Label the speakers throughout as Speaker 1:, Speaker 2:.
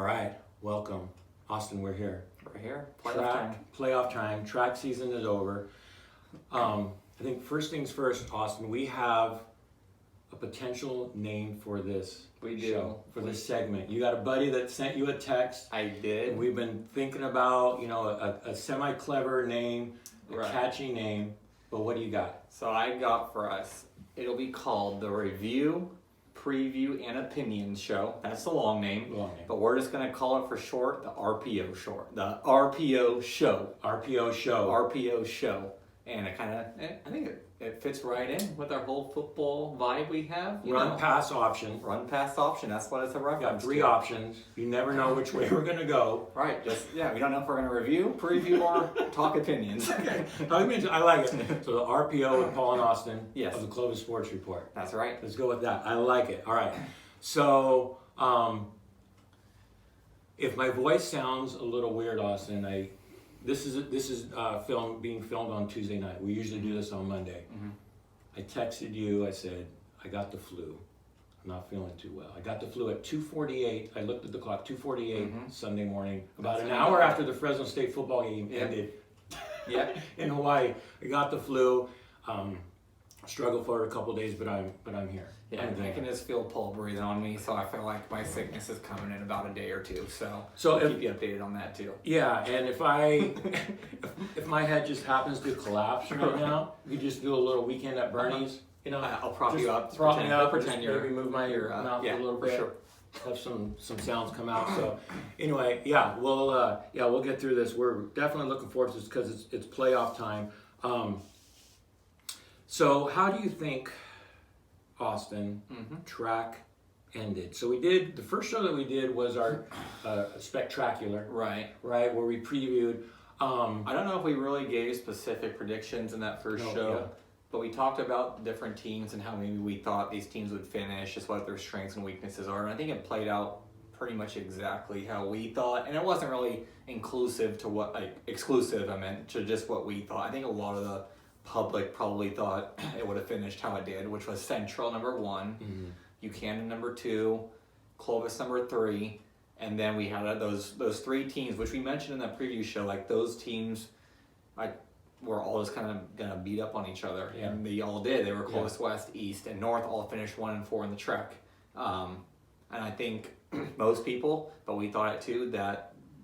Speaker 1: All right, welcome. Austin, we're here.
Speaker 2: We're here.
Speaker 1: Playoff time. Track season is over. I think first things first, Austin, we have a potential name for this show, for this segment. You got a buddy that sent you a text.
Speaker 2: I did.
Speaker 1: And we've been thinking about, a semi-clever name, a catchy name, but what do you got?
Speaker 2: So I got for us, it'll be called the Review, Preview, and Opinion Show. That's the long name. But we're just going to call it for short, the RPO short. The RPO Show.
Speaker 1: RPO Show.
Speaker 2: RPO Show. And it kind of, I think it fits right in with our whole football vibe we have.
Speaker 1: Run-pass option.
Speaker 2: Run-pass option. That's what it's a reference.
Speaker 1: Got three options. You never know which way we're going to go.
Speaker 2: Right. We don't know if we're going to review, preview, or talk opinions.
Speaker 1: Okay. I like it. So the RPO with Paul and Austin of the Clovis Sports Report.
Speaker 2: That's right.
Speaker 1: Let's go with that. I like it. All right. So if my voice sounds a little weird, Austin, this is being filmed on Tuesday night. We usually do this on Monday. Mm-hmm. I texted you. I said I got the flu. I'm not feeling too well. I got the flu at 2:48. I looked at the clock. 2:48 Sunday morning. About an hour after the Fresno State football game ended. In Hawaii, I got the flu. Struggled for a couple days, but I'm here.
Speaker 2: Yeah, I can just feel Paul breathing on me, so I feel like my sickness is coming in about a day or two. So I'll keep you updated on that too.
Speaker 1: Yeah, and if my head just happens to collapse right now, you just do a little weekend at Bernie's.
Speaker 2: I'll prop you up.
Speaker 1: Pretend you're maybe move my mouth a little bit.
Speaker 2: Sure.
Speaker 1: Have some sounds come out. So anyway, we'll get through this. We're definitely looking forward to this because it's playoff time. So how do you think, Austin, track ended? So the first show that we did was our spectacular,
Speaker 2: right,
Speaker 1: where we previewed.
Speaker 2: I don't know if we really gave specific predictions in that first show, but we talked about different teams and how maybe we thought these teams would finish, just what their strengths and weaknesses are. And I think it played out pretty much exactly how we thought, and it wasn't really exclusive to just what we thought. I think a lot of the public probably thought it would have finished how it did, which was Central number 1, Buchanan number 2, Clovis number 3, and then we had those three teams, which we mentioned in that preview show. Like those teams, were all just kind of gonna beat up on each other, and they all did. They were Clovis West, East, and North all finished 1 and 4 in the TRAC, and I think most people, but we thought it too,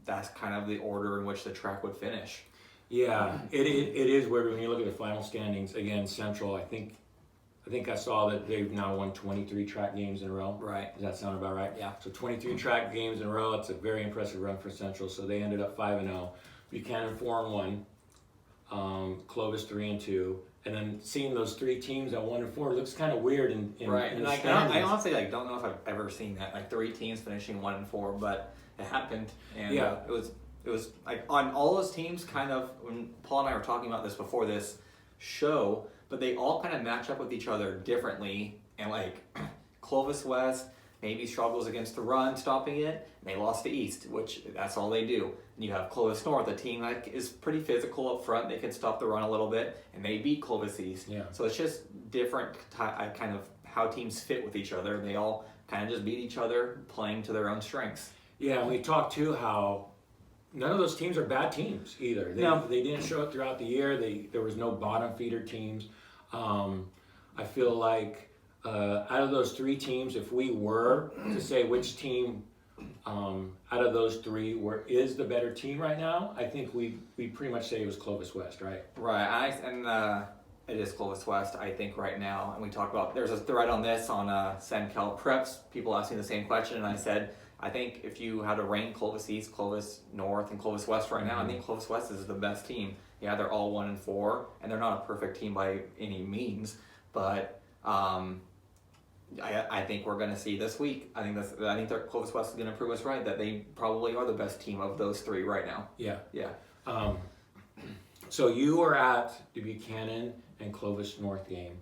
Speaker 2: that's kind of the order in which the TRAC would finish.
Speaker 1: Yeah, it is weird when you look at the final standings. Again, Central, I think I saw that they've now won 23 track games in a row.
Speaker 2: Right.
Speaker 1: Does that sound about right?
Speaker 2: Yeah.
Speaker 1: So 23 track games in a row. It's a very impressive run for Central. So they ended up 5-0. Buchanan 4-1. Clovis 3-2. And then seeing those three teams at 1-4 looks kind of weird in the
Speaker 2: I honestly don't know if I've ever seen that, like 3 teams finishing 1-4, but it happened, and it was like on all those teams, kind of, when Paul and I were talking about this before this show, but they all kind of match up with each other differently. And like Clovis West maybe struggles against the run, stopping it, and they lost to East, which that's all they do. And you have Clovis North, a team that is pretty physical up front. They can stop the run a little bit, and they beat Clovis East.
Speaker 1: Yeah.
Speaker 2: So it's just different kind of how teams fit with each other. They all kind of just beat each other, playing to their own strengths.
Speaker 1: Yeah, and we talked too how none of those teams are bad teams either. They didn't show it throughout the year. There was no bottom feeder teams. I feel like out of those 3 teams, if we were to say which team out of those 3 is the better team right now, I think we pretty much say it was Clovis West, right?
Speaker 2: Right, it is Clovis West, I think, right now. And we talked about, there's a thread on this on SendCal Preps. People asked me the same question, and I said, I think if you had to rank Clovis East, Clovis North, and Clovis West right now, I think Clovis West is the best team. Yeah, they're all 1-4, and they're not a perfect team by any means, but I think we're going to see this week. I think Clovis West is going to prove us right that they probably are the best team of those 3 right now.
Speaker 1: Yeah.
Speaker 2: Yeah.
Speaker 1: So you were at the Buchanan and Clovis North game.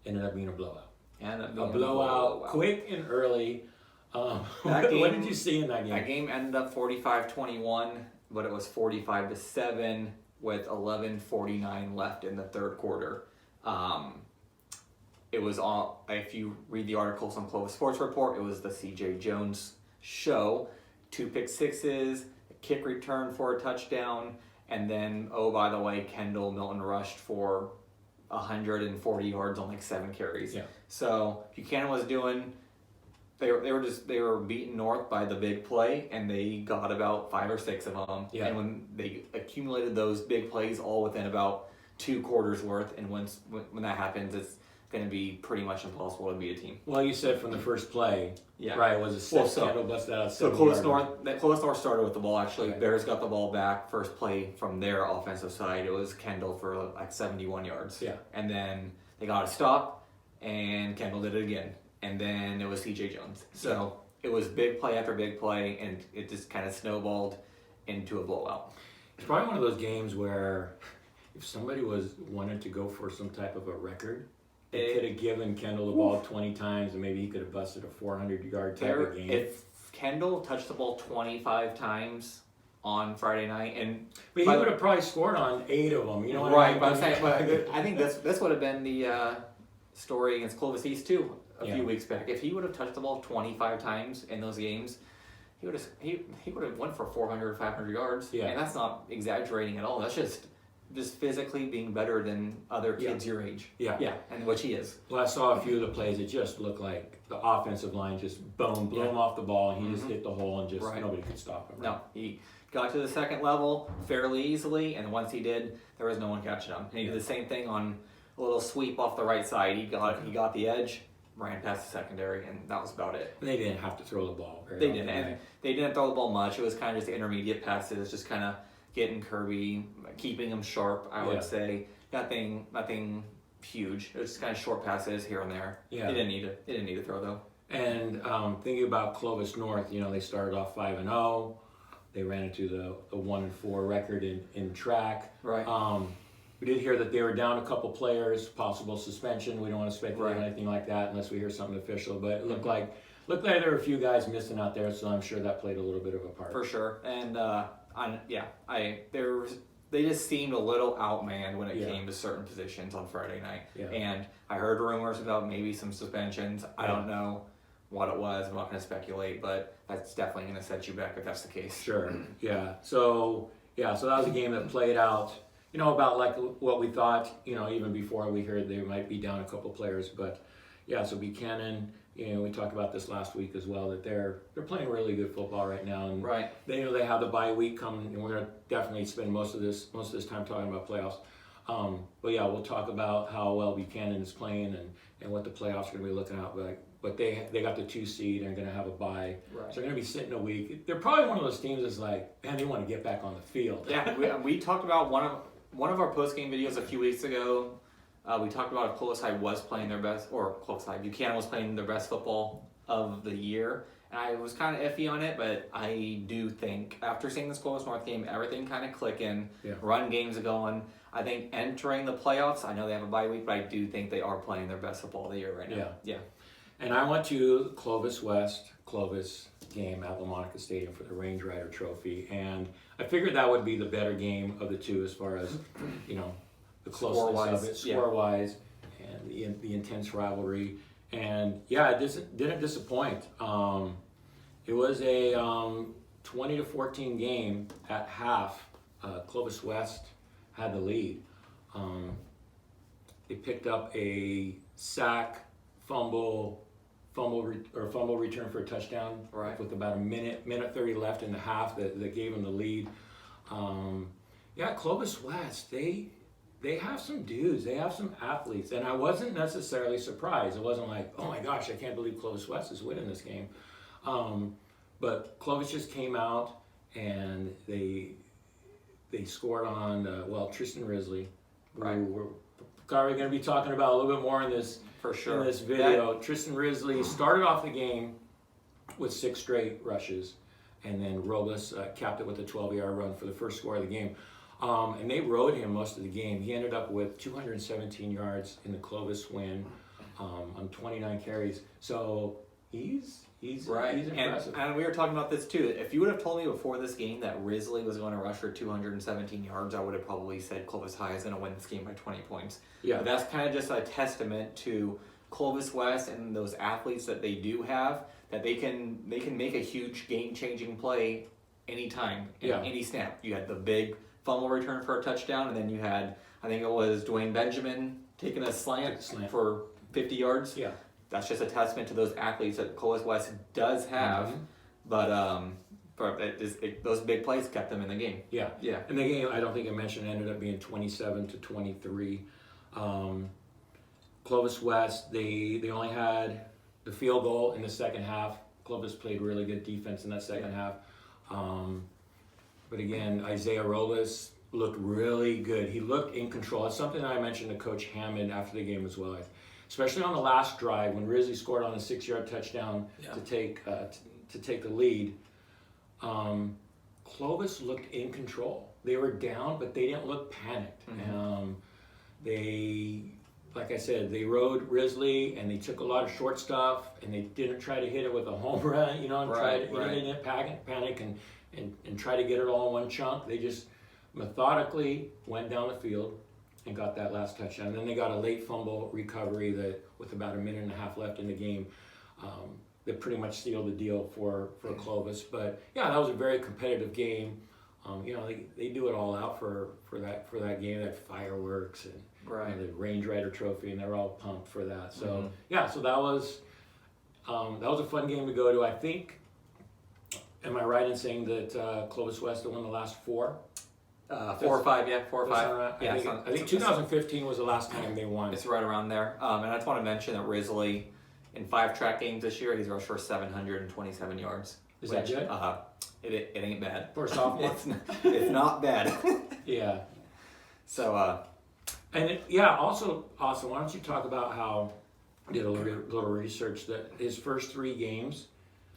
Speaker 1: Ended up being a blowout. A blowout, quick and early. What did you see in that game?
Speaker 2: That game ended up 45-21, but it was 45-7 with 11:49 left in the third quarter. It was all, if you read the articles on Clovis Sports Report, it was the C.J. Jones show, 2 pick sixes, a kick return for a touchdown, and then, oh, by the way, Kendall Milton rushed for 140 yards on like 7 carries.
Speaker 1: Yeah.
Speaker 2: So Buchanan was doing. They were beaten north by the big play, and they got about 5 or 6 of them.
Speaker 1: Yeah.
Speaker 2: And when they accumulated those big plays all within about 2 quarters worth, and when that happens, it's going to be pretty much impossible to beat a team.
Speaker 1: Well, you said from the first play,
Speaker 2: Yeah.
Speaker 1: right? Was a 6 Kendall busted out.
Speaker 2: So Clovis North started with the ball. Actually,
Speaker 1: Okay.
Speaker 2: Bears got the ball back. First play from their offensive side, it was Kendall for like 71 yards.
Speaker 1: Yeah.
Speaker 2: And then they got a stop, and Kendall did it again. And then it was C.J. Jones. So it was big play after big play, and it just kind of snowballed into a blowout.
Speaker 1: It's probably one of those games where if somebody wanted to go for some type of a record, they could have given Kendall the ball 20 times, and maybe he could have busted a 400-yard type of game.
Speaker 2: If Kendall touched the ball 25 times on Friday night,
Speaker 1: but he would have probably scored on 8 of them. You know what I mean?
Speaker 2: But I'm saying, I think this would have been the story against Clovis East too a few weeks back. If he would have touched the ball 25 times in those games, he would have went for 400, 500 yards.
Speaker 1: Yeah.
Speaker 2: And that's not exaggerating at all. That's just physically being better than other kids your age.
Speaker 1: Yeah.
Speaker 2: Yeah, and which he is.
Speaker 1: Well, I saw a few of the plays. It just looked like the offensive line just blew him off the ball, and he just hit the hole, and just nobody could stop him. Right?
Speaker 2: No, he got to the second level fairly easily, and once he did, there was no one catching him. And he did the same thing on a little sweep off the right side. He got the edge, ran past the secondary, and that was about it.
Speaker 1: And they didn't have to throw the ball.
Speaker 2: They didn't, and they didn't throw the ball much. It was kind of just the intermediate passes, just kind of getting Kirby, keeping him sharp. I would say nothing huge. It was just kind of short passes here and there.
Speaker 1: Yeah.
Speaker 2: They didn't need to throw though.
Speaker 1: And thinking about Clovis North, they started off 5-0. They ran into the 1-4 record in TRAC.
Speaker 2: Right.
Speaker 1: We did hear that they were down a couple players, possible suspension. We don't want to speculate on anything like that unless we hear something official. But it looked like there were a few guys missing out there, so I'm sure that played a little bit of a part.
Speaker 2: For sure. And they just seemed a little outmanned when it came to certain positions on Friday night. Yeah. And I heard rumors about maybe some suspensions. I don't know what it was. I'm not going to speculate, but that's definitely going to set you back if that's the case.
Speaker 1: Sure. Yeah. So that was a game that played out, about like what we thought, even before we heard they might be down a couple players. But so Buchanan, we talked about this last week as well, that they're playing really good football right now, and they know they have the bye week coming, and we're going to definitely spend most of this time talking about playoffs. But we'll talk about how well Buchanan is playing and what the playoffs are going to be looking at. But they got the 2 seed and are going to have a bye, so they're going to be sitting a week. They're probably one of those teams that's like, man, they want to get back on the field.
Speaker 2: Yeah, we talked about one of our post-game videos a few weeks ago. We talked about if Clovis was playing their best, or Buchanan was playing their best football of the year. And I was kind of iffy on it, but I do think after seeing this Clovis North game, everything kind of clicking, run games going. I think entering the playoffs, I know they have a bye week, but I do think they are playing their best football of the year right now. Yeah.
Speaker 1: And I went to Clovis game at LaMonica Stadium for the Range Rider Trophy, and I figured that would be the better game of the two as far as, the closeness of it, score-wise, and the intense rivalry. And it didn't disappoint. It was a 20-14 game at half. Clovis West had the lead. They picked up a sack, fumble return for a touchdown with about a minute 30 left in the half that gave them the lead. Clovis West, they have some dudes, they have some athletes, and I wasn't necessarily surprised. It wasn't like, oh my gosh, I can't believe Clovis West is winning this game. But Clovis just came out and they scored on Tristan Risley, who we're probably going to be talking about a little bit more in this in this video. Tristan Risley started off the game with 6 straight rushes, and then Robles capped it with a 12-yard run for the first score of the game. And they rode him most of the game. He ended up with 217 yards in the Clovis win on 29 carries. So he's impressive.
Speaker 2: And we were talking about this too. If you would have told me before this game that Risley was going to rush for 217 yards, I would have probably said Clovis High is going to win this game by 20 points. Yeah. But that's kind of just a testament to Clovis West and those athletes that they do have. that they can make a huge game-changing play anytime, any snap. You had the big fumble return for a touchdown, and then you had, I think it was Dwayne Benjamin taking a slant for 50 yards.
Speaker 1: Yeah.
Speaker 2: That's just a testament to those athletes that Clovis West does have, but those big plays kept them in the game.
Speaker 1: Yeah. And the game, I don't think I mentioned, ended up being 27-23. Clovis West, they only had the field goal in the second half. Clovis played really good defense in that second half. But again, Isaiah Robles looked really good. He looked in control. It's something that I mentioned to Coach Hammond after the game as well. Especially on the last drive when Risley scored on a 6-yard touchdown to take the lead. Clovis looked in control. They were down, but they didn't look panicked. They, like I said, they rode Risley and they took a lot of short stuff and they didn't try to hit it with a home run, and they didn't panic and try to get it all in one chunk. They just methodically went down the field and got that last touchdown. And then they got a late fumble recovery that, with about a minute and a half left in the game, that pretty much sealed the deal for Clovis. But yeah, that was a very competitive game. They do it all out for that game. They had fireworks and the Range Rider Trophy, and they're all pumped for that. So so that was a fun game to go to. I think, am I right in saying that Clovis West won the last 4?
Speaker 2: 4 or 5, 4 or 5.
Speaker 1: I think 2015 was the last time they won.
Speaker 2: It's right around there. And I just want to mention that Risley, in 5 track games this year, he's rushed for 727 yards.
Speaker 1: Is that good?
Speaker 2: It ain't bad.
Speaker 1: For a sophomore?
Speaker 2: It's not bad.
Speaker 1: Yeah.
Speaker 2: So,
Speaker 1: also, Austin, why don't you talk about how, I did a little research, that his first 3 games,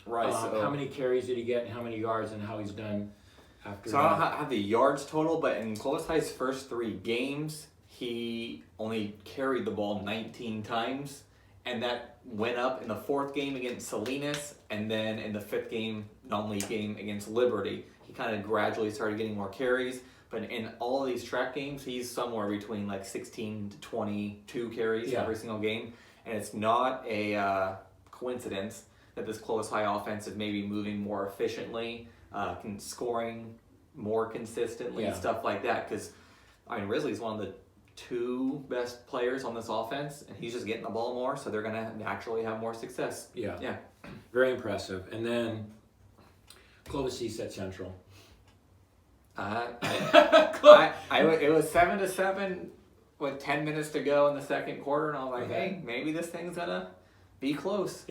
Speaker 1: how many carries did he get and how many yards and how he's done after
Speaker 2: I don't have the yards total, but in Clovis High's first 3 games, he only carried the ball 19 times, and that went up in the 4th game against Salinas, and then in the 5th game, non-league game against Liberty. He kind of gradually started getting more carries, but in all of these track games, he's somewhere between like 16 to 22 carries every single game, and it's not a coincidence that this Clovis High offense is maybe moving more efficiently, scoring more consistently, and stuff like that, because Risley's one of the 2 best players on this offense, and he's just getting the ball more, so they're going to naturally have more success. Yeah.
Speaker 1: Very impressive. And then Clovis East at Central.
Speaker 2: It was 7-7 with 10 minutes to go in the second quarter, and I was like, hey, maybe this thing's going to be close.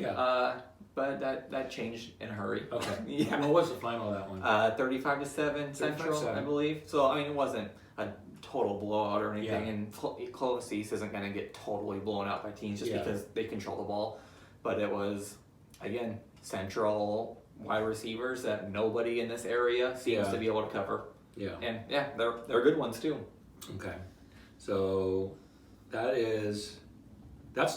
Speaker 2: But that changed in a hurry.
Speaker 1: Okay. What was the final of that one?
Speaker 2: 35-7 Central, I believe. So, it wasn't a total blowout or anything, and Clovis East isn't going to get totally blown out by teams just because they control the ball. But it was, again, Central wide receivers that nobody in this area seems to be able to cover. And they're good ones too.
Speaker 1: Okay. So that's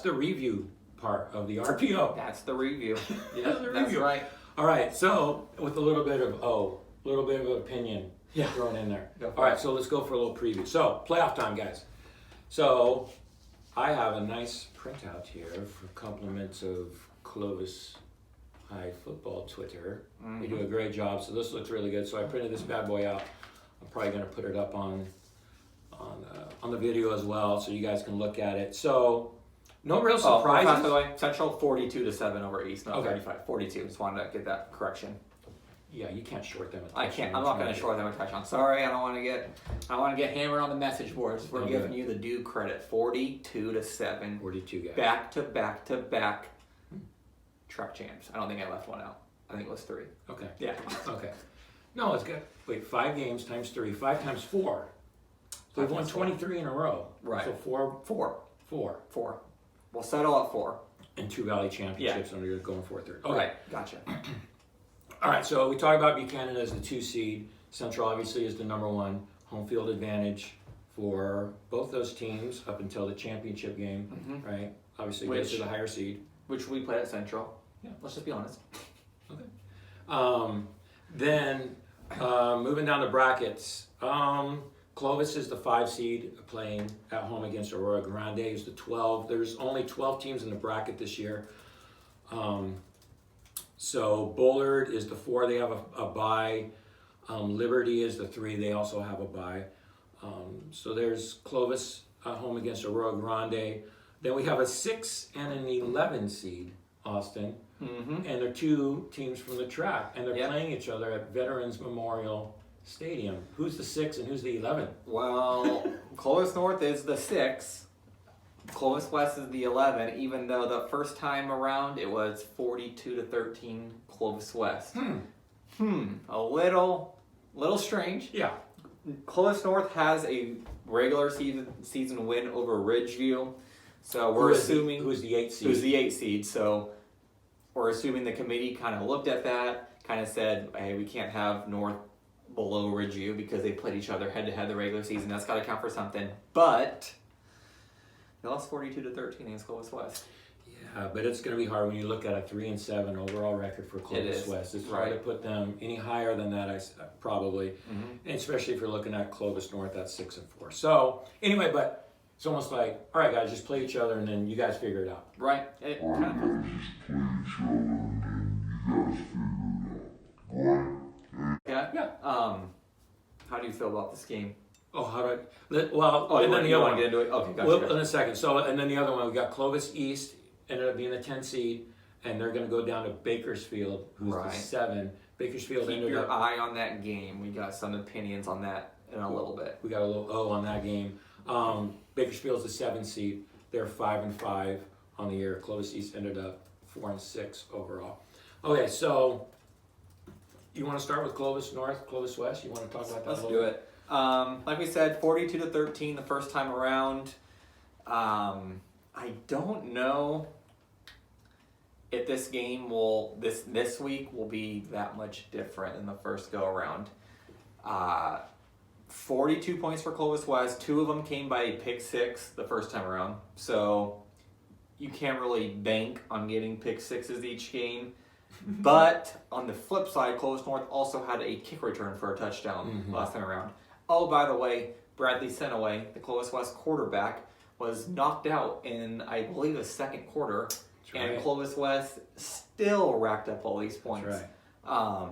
Speaker 1: the review part of the RPO.
Speaker 2: That's the review.
Speaker 1: That's right. All right. So with a little bit of opinion thrown in there. All right. So let's go for a little preview. So playoff time, guys. So I have a nice printout here for compliments of Clovis High football Twitter. They do a great job. So this looks really good. So I printed this bad boy out. I'm probably going to put it up on the video as well, so you guys can look at it. So. No real surprises.
Speaker 2: By the way, Central 42-7 over East, not 35. 42. Just wanted to get that correction.
Speaker 1: Yeah, you can't short them.
Speaker 2: I can't. I'm not going to short them a touchdown. Sorry, I want to get hammered on the message boards. We're giving you the due credit. 42-7.
Speaker 1: 42 guys.
Speaker 2: Back to back track champs. I don't think I left one out. I think it was 3.
Speaker 1: Okay.
Speaker 2: Yeah.
Speaker 1: Okay. No, it's good. Wait, 5 games times 3. 5 times 4. So we've won 23 in a row.
Speaker 2: Right.
Speaker 1: So 4.
Speaker 2: We'll settle at 4.
Speaker 1: And 2 Valley championships, and you're going for a 3rd. Okay.
Speaker 2: Right, gotcha.
Speaker 1: All right, so we talked about Buchanan as the 2 seed. Central obviously is the number 1. Home field advantage for both those teams up until the championship game, right? Obviously goes to the higher seed.
Speaker 2: Which we played at Central. Yeah, let's just be honest.
Speaker 1: Okay. Then moving down the brackets, Clovis is the 5 seed playing at home against Aurora Grande is the 12. There's only 12 teams in the bracket this year. So Bullard is the 4, they have a bye. Liberty is the 3, they also have a bye. So there's Clovis home against Aurora Grande. Then we have a 6 and an 11 seed, Austin.
Speaker 2: Mm-hmm.
Speaker 1: And they're 2 teams from the track, and they're
Speaker 2: Yep.
Speaker 1: playing each other at Veterans Memorial Stadium. Who's the 6 and who's the 11?
Speaker 2: Well, Clovis North is the 6. Clovis West is the 11, even though the first time around it was 42-13 Clovis West. A little strange.
Speaker 1: Yeah.
Speaker 2: Clovis North has a regular season win over Ridgeview, so we're assuming
Speaker 1: who's the 8 seed?
Speaker 2: who's the 8 seed. So we're assuming the committee kind of looked at that, kind of said, hey, we can't have North below Ridgeview because they played each other head to head the regular season. That's got to count for something. But they lost 42-13 against Clovis West.
Speaker 1: Yeah, but it's going to be hard when you look at a 3-7 overall record for Clovis West. It's hard to put them any higher than that, probably, and especially if you're looking at Clovis North at 6-4. So anyway, but it's almost like, all right, guys, just play each other, and then you guys figure it out.
Speaker 2: Right. Yeah. How do you feel about this game?
Speaker 1: Oh, how do I? Well, and then the
Speaker 2: you
Speaker 1: other
Speaker 2: want
Speaker 1: one.
Speaker 2: to get into it? Okay, gotcha.
Speaker 1: Well, in a second. So, and then the other one, we got Clovis East, ended up being the 10 seed, and they're going to go down to Bakersfield, who's the 7. Bakersfield
Speaker 2: Keep
Speaker 1: ended
Speaker 2: your
Speaker 1: up.
Speaker 2: eye on that game. We got some opinions on that in a little bit.
Speaker 1: We got a little on that game. Bakersfield's the 7 seed. They're 5-5 on the year. Clovis East ended up 4-6 overall. Okay, so you want to start with Clovis North, Clovis West? You want to talk about that?
Speaker 2: Let's
Speaker 1: a
Speaker 2: do
Speaker 1: little
Speaker 2: it. Like we said, 42-13 the first time around. I don't know if this game this week will be that much different than the first go around. 42 points for Clovis West. 2 of them came by a pick 6 the first time around. So you can't really bank on getting pick 6s each game. But on the flip side, Clovis North also had a kick return for a touchdown last time around. Oh, by the way, Bradley Senaway, the Clovis West quarterback, was knocked out in, I believe, the second quarter. And Clovis West still racked up all these points.
Speaker 1: That's right.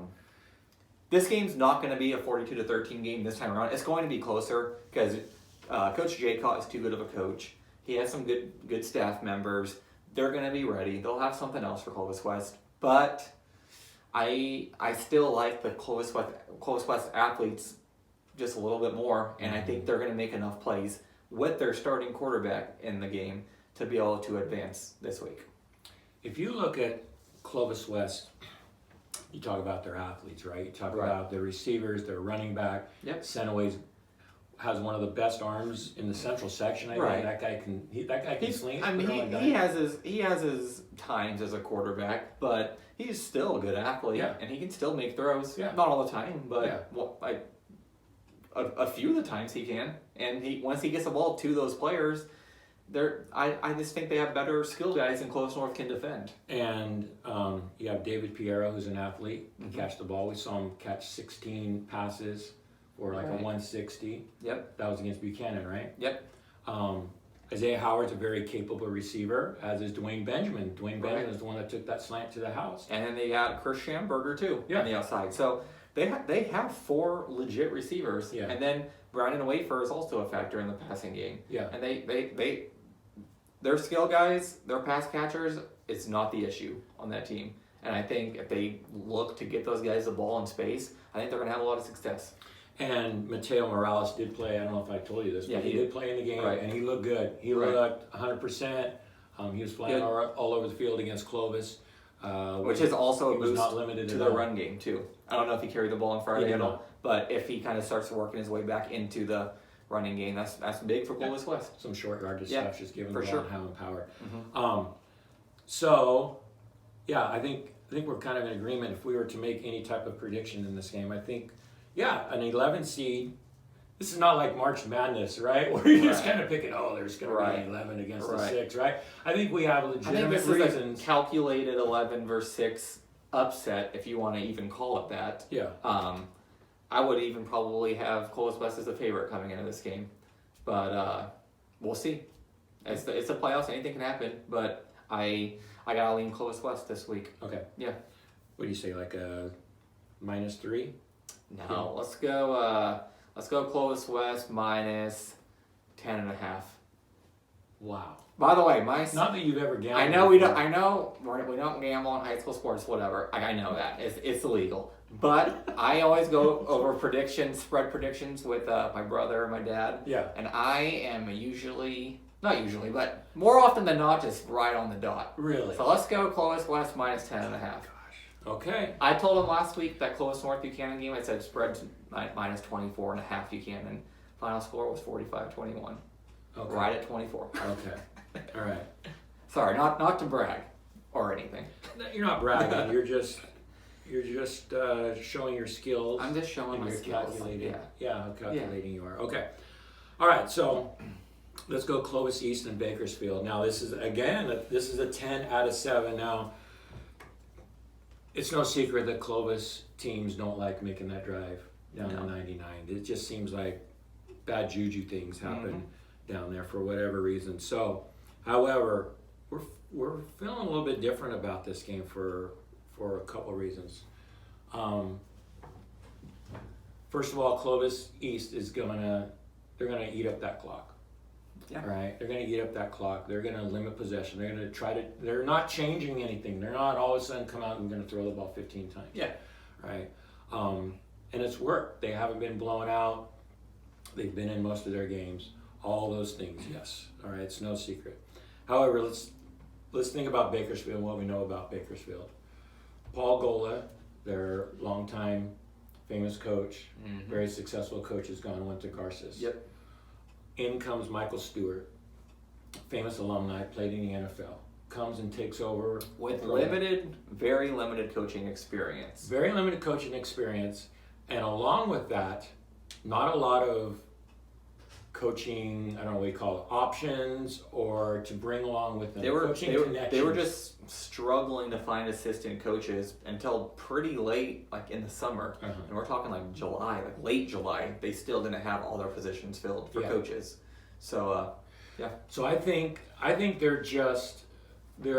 Speaker 2: This game's not going to be a 42-13 game this time around. It's going to be closer because Coach Jaycott is too good of a coach. He has some good staff members. They're going to be ready. They'll have something else for Clovis West. But I still like the Clovis West athletes just a little bit more, and I think they're going to make enough plays with their starting quarterback in the game to be able to advance this week.
Speaker 1: If you look at Clovis West, you talk about their athletes, right? You talk about their receivers, their running back.
Speaker 2: Yep.
Speaker 1: Senaway has one of the best arms in the central section. I think that guy can sling.
Speaker 2: I mean, he has his times as a quarterback, but he's still a good athlete, and he can still make throws. Yeah. Not all the time, but a few of the times he can. And once he gets the ball to those players, I just think they have better skill guys than Clovis North can defend.
Speaker 1: And you have David Piero, who's an athlete, can catch the ball. We saw him catch 16 passes for like a 160.
Speaker 2: Yep.
Speaker 1: That was against Buchanan, right?
Speaker 2: Yep.
Speaker 1: Isaiah Howard's a very capable receiver, as is Dwayne Benjamin. Dwayne Benjamin is the one that took that slant to the house.
Speaker 2: And then they got Chris Schamberger too on the outside. So they have 4 legit receivers. Yeah. And then Brandon Wafer is also a factor in the passing game. Yeah. And their skill guys, their pass catchers, it's not the issue on that team. And I think if they look to get those guys the ball in space, I think they're going to have a lot of success.
Speaker 1: And Mateo Morales did play, I don't know if I told you this, but he did play in the game, and he looked good. He looked 100%. He was playing all over the field against Clovis.
Speaker 2: Which is also a boost
Speaker 1: not limited
Speaker 2: to the run game, too. I don't know if he carried the ball on Friday at all, but if he kind of starts working his way back into the running game, that's big for Clovis West.
Speaker 1: Some short yardage stuff, just giving the ball and having power. I think we're kind of in agreement. If we were to make any type of prediction in this game, I think, an 11 seed. This is not like March Madness, right? Where you're just kind of picking, there's going to be an 11 against the 6, right? I think we have legitimate reasons.
Speaker 2: Is a calculated 11 versus 6 upset, if you want to even call it that. Yeah. I would even probably have Clovis West as a favorite coming into this game, but we'll see. It's the playoffs; anything can happen. But I gotta lean Clovis West this week.
Speaker 1: Okay.
Speaker 2: Yeah.
Speaker 1: what do you say, like a -3?
Speaker 2: No, let's go Clovis West minus 10.5.
Speaker 1: Wow.
Speaker 2: By the way,
Speaker 1: Not that you've ever gambled.
Speaker 2: I know we don't. I know we don't gamble on high school sports. Whatever. I know that it's illegal. But I always go over spread predictions with my brother and my dad.
Speaker 1: Yeah.
Speaker 2: And I am not usually, but more often than not, just right on the dot.
Speaker 1: Really?
Speaker 2: So let's go Clovis West minus 10.5.
Speaker 1: Gosh. Okay.
Speaker 2: I told him last week that Clovis North Buchanan game. I said spread minus 24.5 Buchanan. Final score was 45-21.
Speaker 1: Okay.
Speaker 2: Right at 24.
Speaker 1: Okay. All right.
Speaker 2: Sorry, not to brag or anything.
Speaker 1: No, you're not bragging. You're just showing your skills.
Speaker 2: I'm just showing
Speaker 1: and
Speaker 2: my
Speaker 1: you're
Speaker 2: skills.
Speaker 1: calculating. Yeah, how calculating you are. Okay. All right. So let's go Clovis East and Bakersfield. Now this is a 10 out of 7. Now it's no secret that Clovis teams don't like making that drive down to 99. It just seems like bad juju things happen down there for whatever reason. So, however, we're feeling a little bit different about this game for a couple of reasons. First of all, Clovis East they're gonna eat up that clock.
Speaker 2: Yeah.
Speaker 1: Right? They're gonna eat up that clock. They're gonna limit possession. They're gonna they're not changing anything. They're not all of a sudden come out and gonna throw the ball 15 times.
Speaker 2: Yeah.
Speaker 1: Right? And it's worked. They haven't been blown out. They've been in most of their games. All those things, yes. All right, it's no secret. However, let's think about Bakersfield and what we know about Bakersfield. Paul Gola, their longtime famous coach, very successful coach, has went to Garces.
Speaker 2: Yep.
Speaker 1: In comes Michael Stewart, famous alumni, played in the NFL. Comes and takes over
Speaker 2: With very limited coaching experience.
Speaker 1: Very limited coaching experience, and along with that, not a lot of coaching, I don't know what you call it, options or to bring along with them.
Speaker 2: They were
Speaker 1: connections.
Speaker 2: just struggling to find assistant coaches until pretty late, like in the summer. And we're talking like July, like late July. They still didn't have all their positions filled for coaches. So, yeah.
Speaker 1: So I think they're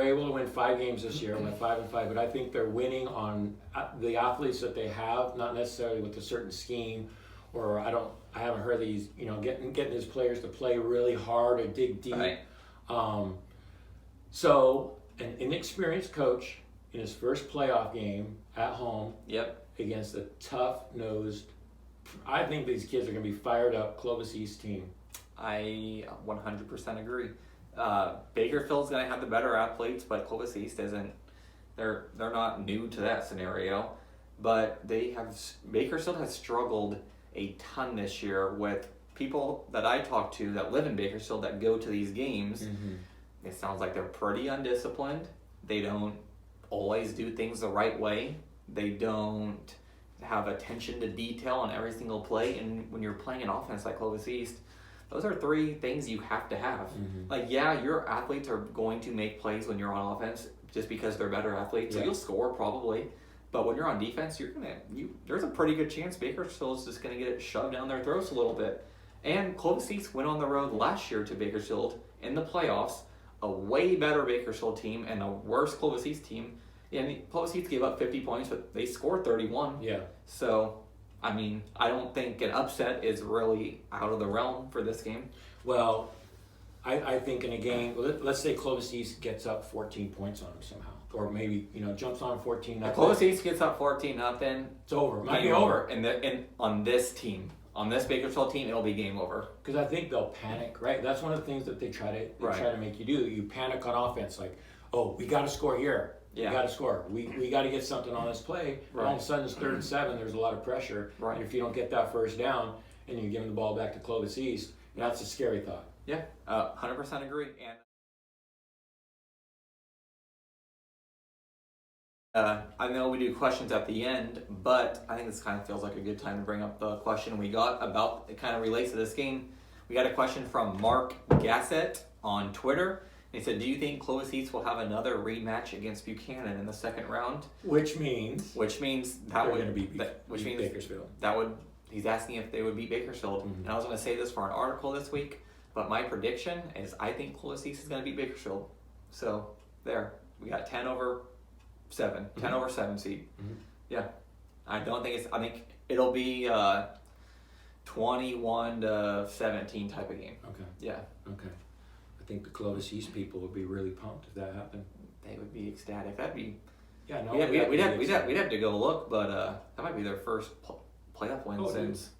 Speaker 1: able to win 5 games this year, went 5-5, but I think they're winning on the athletes that they have, not necessarily with a certain scheme, or I haven't heard these, getting these players to play really hard or dig deep.
Speaker 2: Right.
Speaker 1: So an inexperienced coach in his first playoff game at home against a tough-nosed, I think these kids are going to be fired up Clovis East team.
Speaker 2: I 100% agree. Bakersfield's going to have the better athletes, but Clovis East isn't. They're not new to that scenario, but Bakersfield has struggled a ton this year with people that I talk to that live in Bakersfield that go to these games. It sounds like they're pretty undisciplined. They don't always do things the right way. They don't have attention to detail on every single play. And when you're playing an offense like Clovis East, those are 3 things you have to have. Like, yeah, your athletes are going to make plays when you're on offense just because they're better athletes. So you'll score probably. But when you're on defense, there's a pretty good chance Bakersfield's just going to get it shoved down their throats a little bit. And Clovis East went on the road last year to Bakersfield in the playoffs, a way better Bakersfield team and a worse Clovis East team. And Clovis East gave up 50 points, but they scored 31.
Speaker 1: Yeah.
Speaker 2: So, I mean, I don't think an upset is really out of the realm for this game.
Speaker 1: Well, I think in a game, let's say Clovis East gets up 14 points on them somehow. Or maybe, jumps on 14-0.
Speaker 2: If Clovis East gets up 14-0,
Speaker 1: it's over. It might be
Speaker 2: game
Speaker 1: over.
Speaker 2: And on this team, on this Bakersfield team, it'll be game over.
Speaker 1: Because I think they'll panic, right? That's one of the things that they try to make you do. You panic on offense, like, oh, we got to score here.
Speaker 2: Yeah.
Speaker 1: We got to score. We got to get something on this play. Right. All of a sudden, it's 3rd and 7. There's a lot of pressure.
Speaker 2: Right.
Speaker 1: And if you don't get that first down and you give them the ball back to Clovis East, that's a scary thought.
Speaker 2: Yeah, 100% agree. And I know we do questions at the end, but I think this kind of feels like a good time to bring up the question we got about, it kind of relates to this game. We got a question from Mark Gassett on Twitter. He said, do you think Clovis East will have another rematch against Buchanan in the 2nd round?
Speaker 1: Which means
Speaker 2: that
Speaker 1: they're
Speaker 2: would
Speaker 1: going to beat Bakersfield.
Speaker 2: He's asking if they would beat Bakersfield. And I was going to say this for an article this week, but my prediction is I think Clovis East is going to beat Bakersfield. So there, we got 10 over 7, 10 over 7 seed.
Speaker 1: Mhm.
Speaker 2: Yeah. I think it'll be 21-17 type of game.
Speaker 1: Okay.
Speaker 2: Yeah.
Speaker 1: Okay. I think the Clovis East people would be really pumped if that happened.
Speaker 2: They would be ecstatic. That'd be.
Speaker 1: Yeah, no.
Speaker 2: We'd have to go look, but that might be their first playoff win since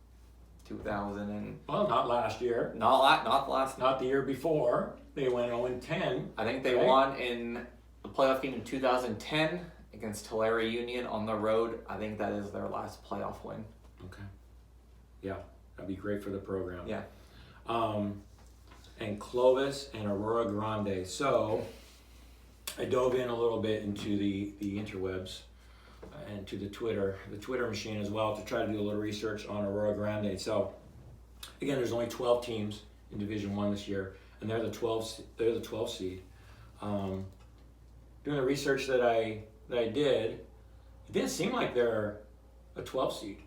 Speaker 2: 2000 and.
Speaker 1: Well, not last year.
Speaker 2: Not last.
Speaker 1: Not the year before. They went 0-10.
Speaker 2: I think they won in the playoff game in 2010 against Tulare Union on the road. I think that is their last playoff win.
Speaker 1: Okay. Yeah, that'd be great for the program.
Speaker 2: Yeah.
Speaker 1: And Clovis and Aurora Grande. So I dove in a little bit into the interwebs and to the Twitter machine as well to try to do a little research on Aurora Grande. So again, there's only 12 teams in Division I this year, and they're the 12 seed. Doing the research that I did, it didn't seem like they're a 12 seed.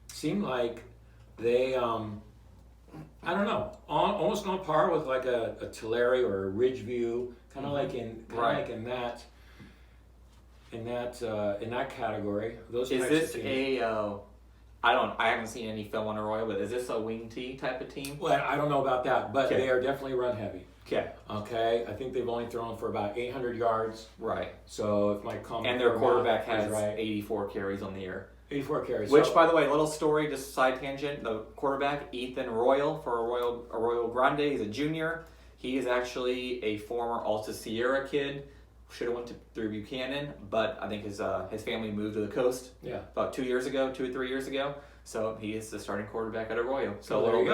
Speaker 1: It seemed like they I don't know, almost on par with like a Tulare or a Ridgeview, kind of like in that category. Those
Speaker 2: Is
Speaker 1: types
Speaker 2: this
Speaker 1: of teams.
Speaker 2: I haven't seen any film on Arroyo, but is this a wing T type of team?
Speaker 1: Well, I don't know about that, but they are definitely run heavy.
Speaker 2: Okay.
Speaker 1: Okay, I think they've only thrown for about 800 yards.
Speaker 2: Right.
Speaker 1: So if my comment
Speaker 2: And their quarterback has
Speaker 1: right,
Speaker 2: 84 carries on the year.
Speaker 1: 84 carries.
Speaker 2: Which, by the way, little story, just side tangent. The quarterback, Ethan Royal for Arroyo Grande, he's a junior. He is actually a former Alta Sierra kid. Should have went through Buchanan, but I think his family moved to the coast.
Speaker 1: Yeah.
Speaker 2: About 2 or 3 years ago. So he is the starting quarterback at Arroyo. So
Speaker 1: Oh,
Speaker 2: a
Speaker 1: there
Speaker 2: little
Speaker 1: you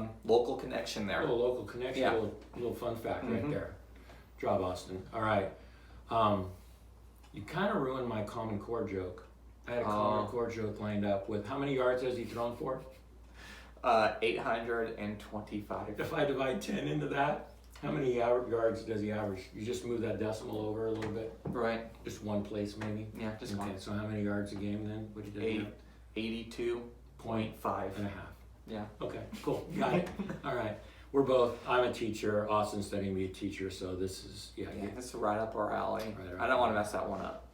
Speaker 2: bit local connection there.
Speaker 1: A little local connection,
Speaker 2: Yeah.
Speaker 1: little fun fact right there. Job, Austin. All right. You kind of ruined my Common Core joke. I had a Common Core joke lined up with how many yards has he thrown for?
Speaker 2: 825.
Speaker 1: If I divide 10 into that, how many yards does he average? You just move that decimal over a little bit?
Speaker 2: Right.
Speaker 1: Just one place maybe?
Speaker 2: Yeah, just
Speaker 1: Okay,
Speaker 2: one.
Speaker 1: so how many yards a game then? What did he do?
Speaker 2: 82.5.
Speaker 1: And a half.
Speaker 2: Yeah.
Speaker 1: Okay, cool. Got it. All right. I'm a teacher. Austin's studying to be a teacher, so this is,
Speaker 2: Yeah, that's right up our alley.
Speaker 1: Right,
Speaker 2: I don't want to mess that one up.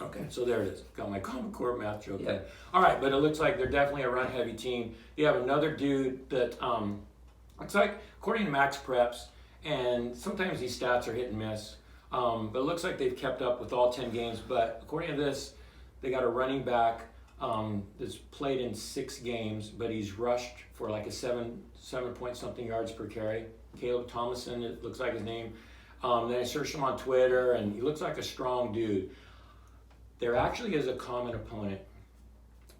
Speaker 1: Okay, so there it is. Got my Common Core math joke
Speaker 2: Yeah.
Speaker 1: in. All right, but it looks like they're definitely a run-heavy team. You have another dude that, it's like, according to Max Preps, and sometimes these stats are hit and miss, but it looks like they've kept up with all 10 games. But according to this, they got a running back that's played in 6 games, but he's rushed for like a 7 point something yards per carry. Caleb Thomason, it looks like his name. Then I searched him on Twitter, and he looks like a strong dude. There actually is a common opponent.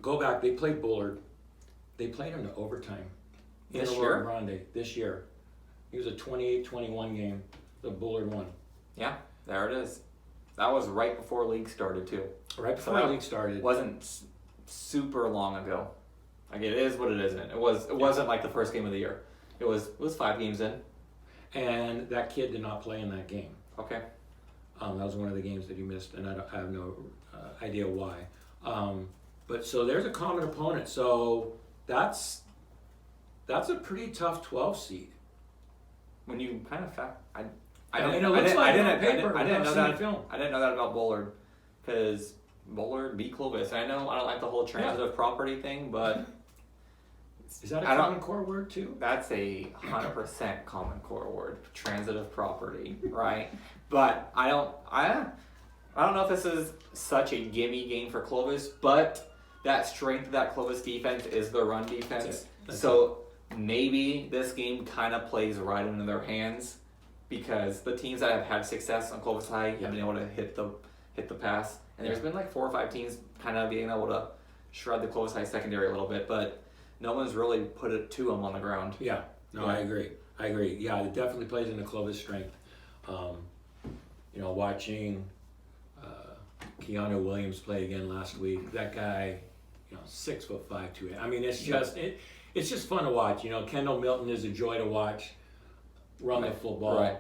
Speaker 1: Go back, they played Bullard. They played him to overtime.
Speaker 2: This
Speaker 1: Aurora
Speaker 2: year?
Speaker 1: Grande, this year. It was a 28-21 game. The Bullard won.
Speaker 2: Yeah, there it is. That was right before league started too.
Speaker 1: Right before the league started.
Speaker 2: It wasn't super long ago. Like it is what it isn't. It wasn't like the first game of the year. It was 5 games in.
Speaker 1: And that kid did not play in that game.
Speaker 2: Okay.
Speaker 1: That was one of the games that he missed, and I have no idea why. But so there's a common opponent. So that's a pretty tough 12 seed.
Speaker 2: When you kind of I
Speaker 1: mean,
Speaker 2: didn't
Speaker 1: it looks like it on
Speaker 2: I
Speaker 1: paper,
Speaker 2: didn't know that.
Speaker 1: film.
Speaker 2: I didn't know that about Bullard, because Bullard beat Clovis. I know I don't like the whole transitive property thing, but
Speaker 1: Is that a Common Core word too?
Speaker 2: that's a 100% Common Core word. Transitive property, right? But I don't know if this is such a gimme game for Clovis, but that strength of that Clovis defense is their run defense. So maybe this game kind of plays right into their hands, because the teams that have had success on Clovis High have been able to hit the pass. And there's been like 4 or 5 teams kind of being able to shred the Clovis High secondary a little bit, but no one's really put it to them on the ground.
Speaker 1: Yeah, no, I agree. Yeah, it definitely plays into Clovis' strength. Watching Keanu Williams play again last week, that guy, 6'5", 2. I mean, it's just it's just fun to watch. Kendall Milton is a joy to watch run the football.
Speaker 2: Right.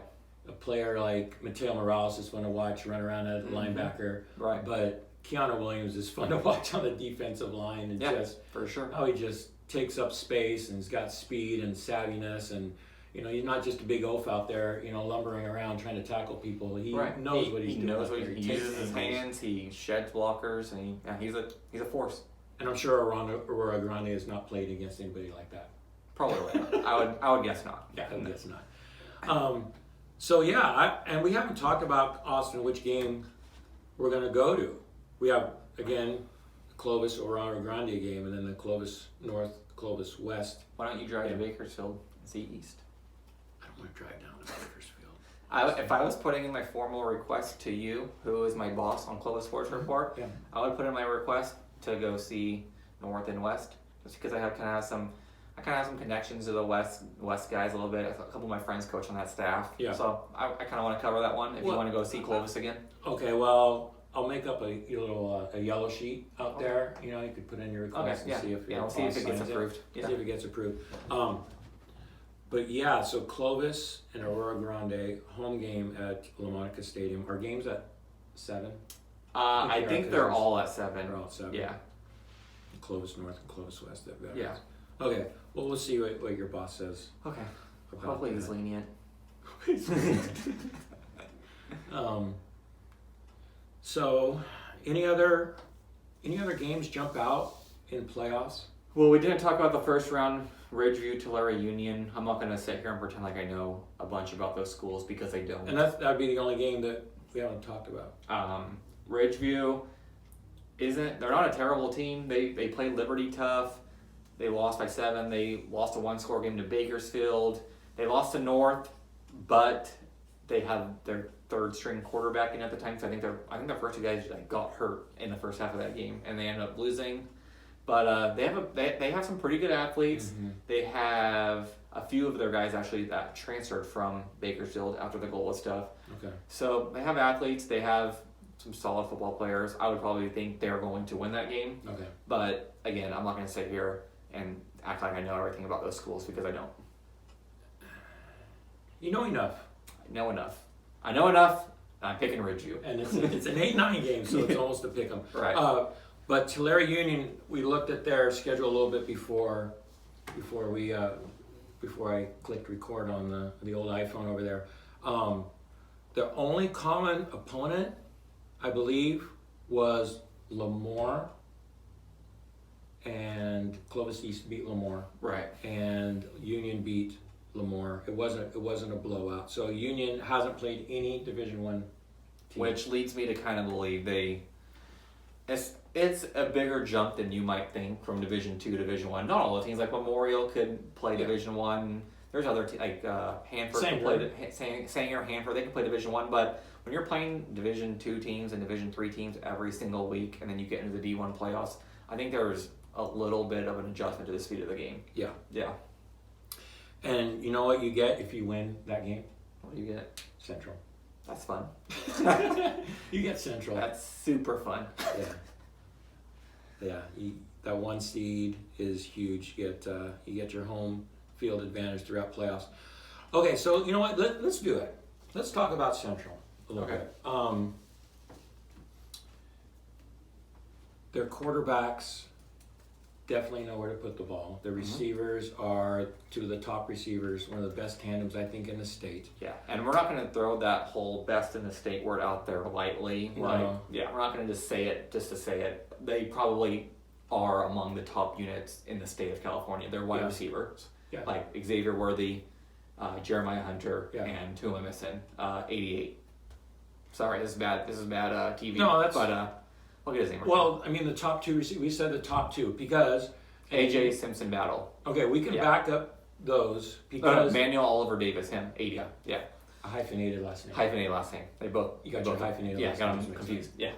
Speaker 1: A player like Mateo Morales is fun to watch run around as a linebacker.
Speaker 2: Right.
Speaker 1: But Keanu Williams is fun to watch on the defensive line, and
Speaker 2: for sure.
Speaker 1: how he just takes up space and he's got speed and savviness, and You know, he's not just a big oaf out there, you know, lumbering around trying to tackle people. He knows what he's doing.
Speaker 2: He knows what
Speaker 1: he
Speaker 2: he uses his hands. He sheds blockers, and he's a force.
Speaker 1: And I'm sure Aurora Grande has not played against anybody like that.
Speaker 2: Probably not. I would guess not.
Speaker 1: Yeah, I would guess not. So yeah, and we haven't talked about, Austin, which game we're going to go to. We have, again, the Clovis Aurora Grande game, and then the Clovis North, Clovis West.
Speaker 2: Why don't you drive to Bakersfield and see East?
Speaker 1: I don't want to drive down to Bakersfield.
Speaker 2: If I was putting in my formal request to you, who is my boss on Clovis Sports Report, I would put in my request to go see North and West, just because I kind of have some connections to the West guys a little bit. A couple of my friends coach on that staff. Yeah. So I kind of want to cover that one. If you want to go see Clovis again.
Speaker 1: Okay. Well, I'll make up a little a yellow sheet out there. You know, you could put in your request and see if
Speaker 2: we'll see if it gets approved.
Speaker 1: See if it gets approved. But yeah, so Clovis and Aurora Grande home game at La Monica Stadium. Our games at 7.
Speaker 2: I think they're all at 7.
Speaker 1: They're all at 7.
Speaker 2: Yeah.
Speaker 1: Clovis North and Clovis West at Veterans.
Speaker 2: Yeah.
Speaker 1: Okay. Well, we'll see what your boss says.
Speaker 2: Okay. Hopefully he's lenient.
Speaker 1: So, any other games jump out in playoffs?
Speaker 2: Well, we didn't talk about the first round, Ridgeview, Tulare Union. I'm not going to sit here and pretend like I know a bunch about those schools because I don't.
Speaker 1: And that'd be the only game that we haven't talked about.
Speaker 2: Ridgeview they're not a terrible team. They played Liberty tough. They lost by 7. They lost a 1-score game to Bakersfield. They lost to North, but they had their third-string quarterback in at the time. So I think their first 2 guys got hurt in the first half of that game, and they ended up losing. But they have some pretty good athletes. Mm-hmm. They have a few of their guys actually that transferred from Bakersfield after the goal stuff.
Speaker 1: Okay.
Speaker 2: So they have athletes. They have some solid football players. I would probably think they're going to win that game.
Speaker 1: Okay.
Speaker 2: But again, I'm not going to sit here and act like I know everything about those schools because I don't.
Speaker 1: You know enough.
Speaker 2: I know enough. And I'm picking Ridgeview.
Speaker 1: And it's an 8-9 game, so it's almost a pick 'em.
Speaker 2: Right.
Speaker 1: But Tulare Union, we looked at their schedule a little bit before I clicked record on the old iPhone over there. The only common opponent, I believe, was Lemoore, and Clovis East beat Lemoore.
Speaker 2: Right. And
Speaker 1: Union beat Lemoore. It wasn't a blowout. So Union hasn't played any Division I team.
Speaker 2: Which leads me to kind of believe it's a bigger jump than you might think from Division II to Division I. Not all the teams, like Memorial could play Division I. There's other teams like Hanford can play Sanger, Hanford. They can play Division I, but when you're playing Division II teams and Division III teams every single week, and then you get into the D1 playoffs, I think there's a little bit of an adjustment to the speed of the game.
Speaker 1: Yeah.
Speaker 2: Yeah.
Speaker 1: And you know what you get if you win that game?
Speaker 2: What do you get?
Speaker 1: Central.
Speaker 2: That's fun.
Speaker 1: You get Central.
Speaker 2: That's super fun.
Speaker 1: Yeah. That 1 seed is huge. You get your home field advantage throughout playoffs. Okay, so you know what? Let's do it. Let's talk about Central a little bit. Their quarterbacks definitely know where to put the ball. The receivers are 2 of the top receivers, one of the best tandems I think in the state.
Speaker 2: Yeah, and we're not going to throw that whole best in the state word out there lightly.
Speaker 1: No.
Speaker 2: Yeah, we're not going to just say it just to say it. They probably are among the top units in the state of California. They're wide receivers. Yeah. Like Xavier Worthy, Jeremiah Hunter, and who am I missing? 88. Sorry, this is bad TV.
Speaker 1: No, that's...
Speaker 2: But look at his name.
Speaker 1: Well, I mean, the top 2 receivers, we said the top 2 because...
Speaker 2: AJ Simpson Battle.
Speaker 1: Okay, we can back up those because...
Speaker 2: Manuel Oliver Davis, him, 80. Yeah.
Speaker 1: A hyphenated last name.
Speaker 2: Hyphenated last name. They both...
Speaker 1: You got your hyphenated last
Speaker 2: name.
Speaker 1: name.
Speaker 2: Yeah, got them confused. Yeah.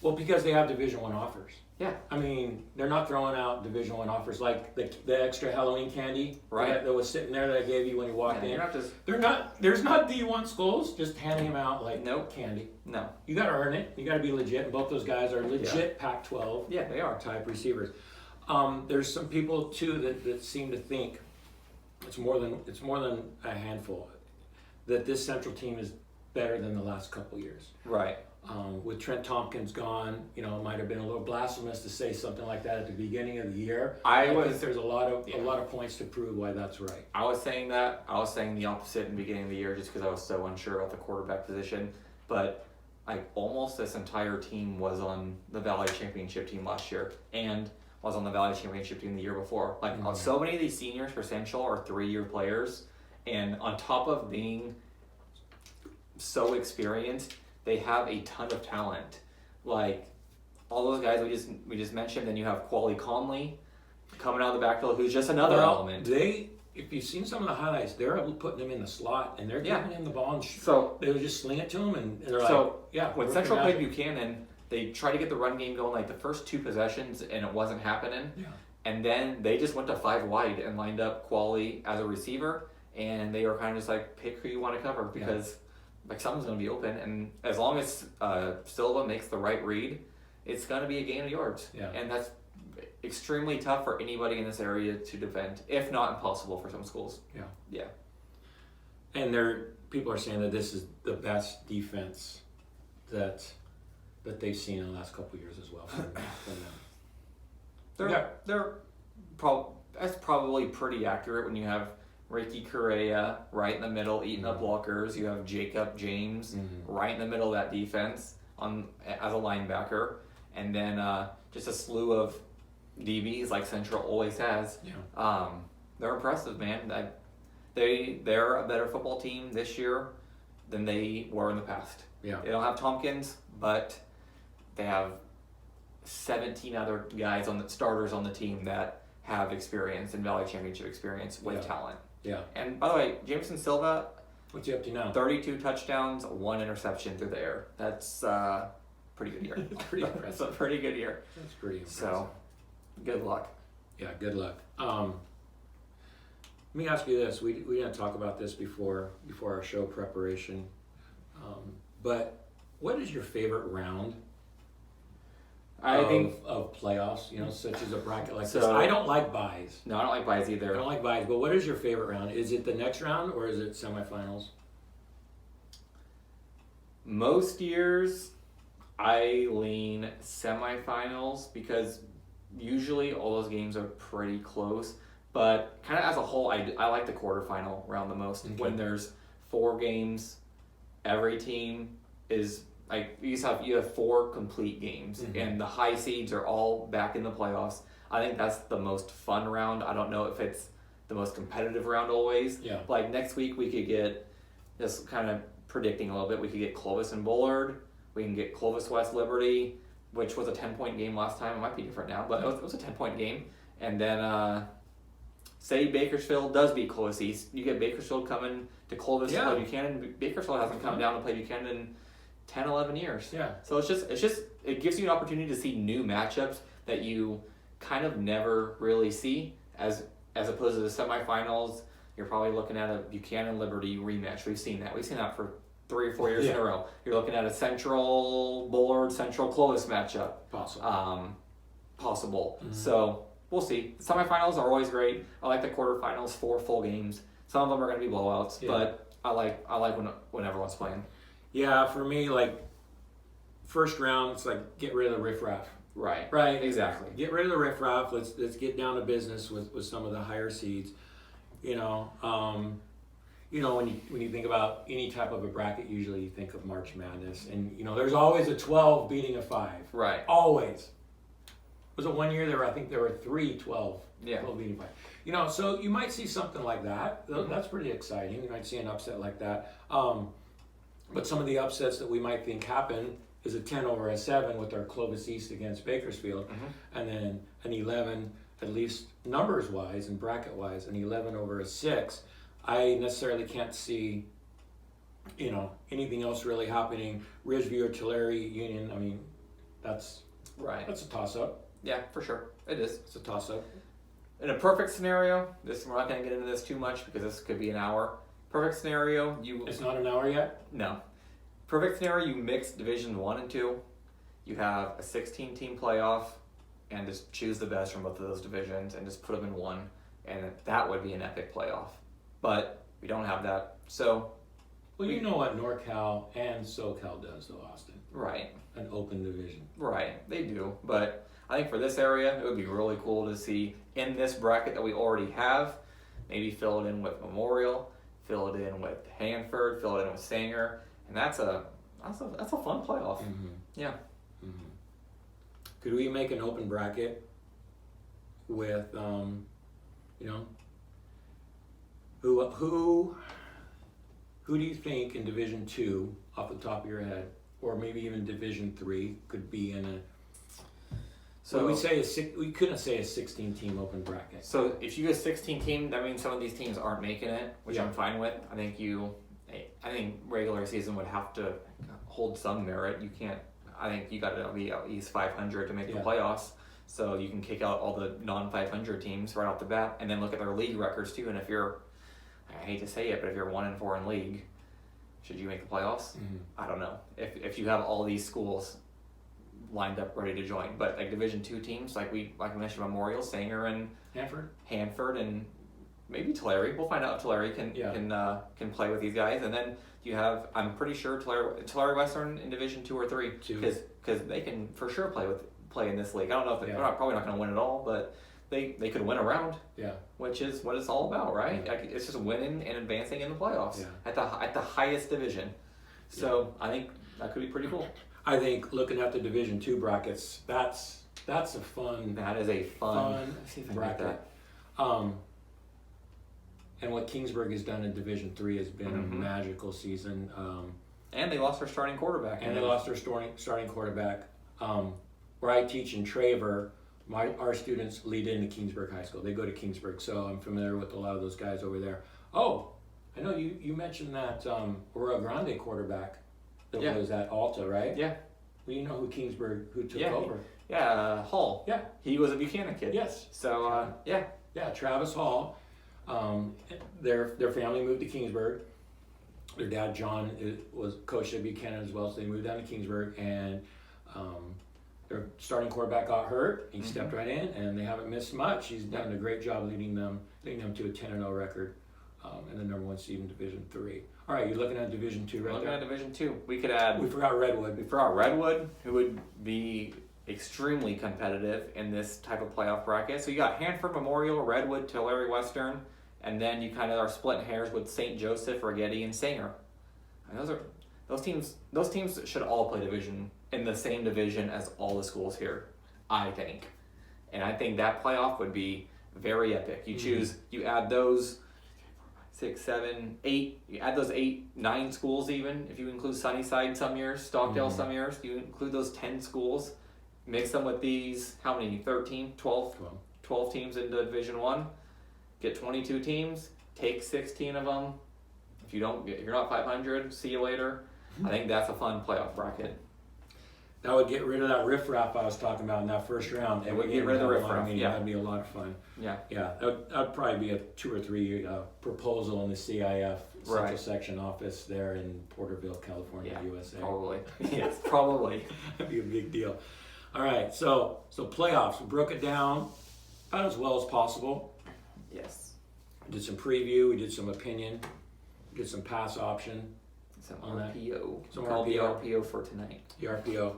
Speaker 1: Well, because they have Division I offers.
Speaker 2: Yeah.
Speaker 1: I mean, they're not throwing out Division I offers like the extra Halloween candy that was sitting there that I gave you when you walked in. There's not D1 schools just handing them out like candy.
Speaker 2: No.
Speaker 1: You got to earn it. You got to be legit. And both those guys are legit Pac-12.
Speaker 2: Yeah, they are
Speaker 1: type receivers. There's some people too that seem to think it's more than a handful that this Central team is better than the last couple years.
Speaker 2: Right.
Speaker 1: With Trent Tompkins gone, it might have been a little blasphemous to say something like that at the beginning of the year. I think there's a lot of points to prove why that's right.
Speaker 2: I was saying that. I was saying the opposite in the beginning of the year just because I was so unsure about the quarterback position. But almost this entire team was on the Valley Championship team last year and was on the Valley Championship team the year before. So many of these seniors for Central are 3-year players, and on top of being so experienced, they have a ton of talent. All those guys we just mentioned. Then you have Quali Conley coming out of the backfield, who's just another element.
Speaker 1: If you've seen some of the highlights, they're putting him in the slot and they're giving him the ball, and
Speaker 2: so
Speaker 1: they would just sling it to him, and they're
Speaker 2: when Central played Buchanan, they tried to get the run game going the first 2 possessions, and it wasn't happening.
Speaker 1: Yeah.
Speaker 2: And then they just went to 5 wide and lined up Quali as a receiver, and they were kind of just pick who you want to cover because someone's going to be open, and as long as Silva makes the right read, it's going to be a gain of yards.
Speaker 1: Yeah.
Speaker 2: And that's extremely tough for anybody in this area to defend, if not impossible for some schools.
Speaker 1: Yeah.
Speaker 2: Yeah.
Speaker 1: And people are saying that this is the best defense that they've seen in the last couple of years as well from them.
Speaker 2: That's probably pretty accurate when you have Ricky Correa right in the middle eating up blockers. You have Jacob James right in the middle of that defense as a linebacker, and then just a slew of DBs like Central always has.
Speaker 1: Yeah.
Speaker 2: They're impressive, man. They're a better football team this year than they were in the past.
Speaker 1: Yeah.
Speaker 2: They don't have Tompkins, but they have 17 other guys starters on the team that have experience and Valley Championship experience with talent.
Speaker 1: Yeah.
Speaker 2: And by the way, Jameson Silva,
Speaker 1: what's he up to now?
Speaker 2: 32 touchdowns, 1 interception through the air. That's pretty good year.
Speaker 1: Pretty impressive.
Speaker 2: That's a pretty good year.
Speaker 1: That's pretty impressive.
Speaker 2: So, good luck.
Speaker 1: Yeah, good luck. Let me ask you this. We didn't talk about this before our show preparation. But what is your favorite round of playoffs, such as a bracket like this? I don't like buys.
Speaker 2: No, I don't like buys either.
Speaker 1: I don't like buys, but what is your favorite round? Is it the next round or is it semifinals?
Speaker 2: Most years, I lean semifinals because usually all those games are pretty close. But kind of as a whole, I like the quarterfinal round the most. Okay. When there's 4 games, every team is you have 4 complete games, and the high seeds are all back in the playoffs. I think that's the most fun round. I don't know if it's the most competitive round always.
Speaker 1: Yeah.
Speaker 2: Next week we could get, just kind of predicting a little bit, we could get Clovis and Bullard. We can get Clovis West Liberty, which was a 10-point game last time. It might be different now, but it was a 10-point game. And then say Bakersfield does beat Clovis East. You get Bakersfield coming to Clovis to play Buchanan. Bakersfield hasn't come down to play Buchanan in 10, 11 years.
Speaker 1: Yeah.
Speaker 2: So it gives you an opportunity to see new matchups that you kind of never really see as opposed to the semifinals. You're probably looking at a Buchanan Liberty rematch. We've seen that for 3 or 4 years in a row. You're looking at a Central Bullard, Central Clovis matchup. Possible. Mm-hmm. So we'll see. The semifinals are always great. I like the quarterfinals, 4 full games. Some of them are going to be blowouts, but I like when everyone's playing.
Speaker 1: Yeah, for me, first round, it's get rid of the riffraff.
Speaker 2: Right. Exactly.
Speaker 1: Get rid of the riffraff. Let's get down to business with some of the higher seeds. When you think about any type of a bracket, usually you think of March Madness, and there's always a 12 beating a 5.
Speaker 2: Right.
Speaker 1: Always. Was it one year there were 3 12.
Speaker 2: Yeah.
Speaker 1: 12 beating 5. So you might see something like that. That's pretty exciting. You might see an upset like that. But some of the upsets that we might think happen is a 10 over a 7 with our Clovis East against Bakersfield, and then an 11, at least numbers wise and bracket wise, an 11 over a 6. I necessarily can't see, anything else really happening. Ridgeview or Tulare Union, that's a toss up.
Speaker 2: Yeah, for sure. It is.
Speaker 1: It's a toss up.
Speaker 2: In a perfect scenario, we're not going to get into this too much because this could be an hour. Perfect scenario,
Speaker 1: It's not an hour yet?
Speaker 2: No. Perfect scenario, you mix Division 1 and 2. You have a 16-team playoff, and just choose the best from both of those divisions and just put them in one, and that would be an epic playoff. But we don't have that. So
Speaker 1: Well, you know what NorCal and SoCal does, though, Austin.
Speaker 2: Right.
Speaker 1: An open division.
Speaker 2: Right, they do. But I think for this area, it would be really cool to see in this bracket that we already have, maybe fill it in with Memorial, fill it in with Hanford, fill it in with Sanger, and that's a fun playoff.
Speaker 1: Mm-hmm.
Speaker 2: Yeah.
Speaker 1: Mm-hmm. Could we make an open bracket with, who do you think in Division 2, off the top of your head, or maybe even Division 3, could be in a? So we couldn't say a 16-team open bracket.
Speaker 2: So if you go 16 team, that means some of these teams aren't making it, which I'm fine with. I think regular season would have to hold some merit. You can't. I think you got to be at least 500 to make the playoffs. So you can kick out all the non-500 teams right off the bat, and then look at their league records too. And if you're, I hate to say it, but if you're 1-4 in league, should you make the playoffs?
Speaker 1: Mm-hmm.
Speaker 2: I don't know. If you have all these schools lined up ready to join, but like Division 2 teams, like we mentioned, Memorial, Sanger, and Hanford, and maybe Tulare. We'll find out if Tulare can play with these guys, and then you have, I'm pretty sure Tulare Western in Division 2 or 3, because they can for sure play in this league. I don't know if they're probably not going to win it all, but they could win a round.
Speaker 1: Yeah.
Speaker 2: Which is what it's all about, right?
Speaker 1: Yeah.
Speaker 2: Like, it's just winning and advancing in the playoffs at the highest division. So I think that could be pretty cool.
Speaker 1: I think looking at the Division 2 brackets, that's a fun.
Speaker 2: That is a fun
Speaker 1: bracket. And what Kingsburg has done in Division 3 has been a magical season.
Speaker 2: And they lost their starting quarterback.
Speaker 1: Starting quarterback. Where I teach in Traver, our students lead into Kingsburg High School. They go to Kingsburg, so I'm familiar with a lot of those guys over there. Oh, I know you mentioned that Oro Grande quarterback that was at Alta, right?
Speaker 2: Yeah.
Speaker 1: Well, you know who took over?
Speaker 2: Hall.
Speaker 1: Yeah.
Speaker 2: He was a Buchanan kid.
Speaker 1: Yes.
Speaker 2: So,
Speaker 1: Yeah, Travis Hall. Their family moved to Kingsburg. Their dad, John, was coached at Buchanan as well, so they moved down to Kingsburg, and their starting quarterback got hurt. He stepped right in, and they haven't missed much. He's done a great job leading them to a 10-0 record and the number 1 seed in Division 3. All right, you're looking at Division 2 right there?
Speaker 2: Looking at Division 2. We could add...
Speaker 1: We forgot Redwood.
Speaker 2: Who would be extremely competitive in this type of playoff bracket. So you got Hanford, Memorial, Redwood, Tulare Western, and then you kind of are splitting hairs with St. Joseph, Rigetti, and Sanger. And those teams should all play in the same division as all the schools here, I think. And I think that playoff would be very epic. You add those 6, 7, 8, you add those 8, 9 schools even, if you include Sunnyside some years, Stockdale some years, you include those 10 schools, mix them with these, how many, 13, 12 teams into Division 1, get 22 teams, take 16 of them. If you're not 500, see you later. I think that's a fun playoff bracket.
Speaker 1: That would get rid of that riffraff I was talking about in that first round.
Speaker 2: It would get rid of the riffraff.
Speaker 1: That'd be a lot of fun.
Speaker 2: Yeah.
Speaker 1: That'd probably be a 2 or 3 proposal in the CIF Central Section office there in Porterville, California, USA.
Speaker 2: Probably. Yes, probably.
Speaker 1: That'd be a big deal. All right, so playoffs. We broke it down about as well as possible.
Speaker 2: Yes.
Speaker 1: We did some preview. We did some opinion. We did some pass option.
Speaker 2: Some
Speaker 1: on
Speaker 2: RPO.
Speaker 1: Some
Speaker 2: called
Speaker 1: RPO.
Speaker 2: the RPO for tonight.
Speaker 1: The RPO.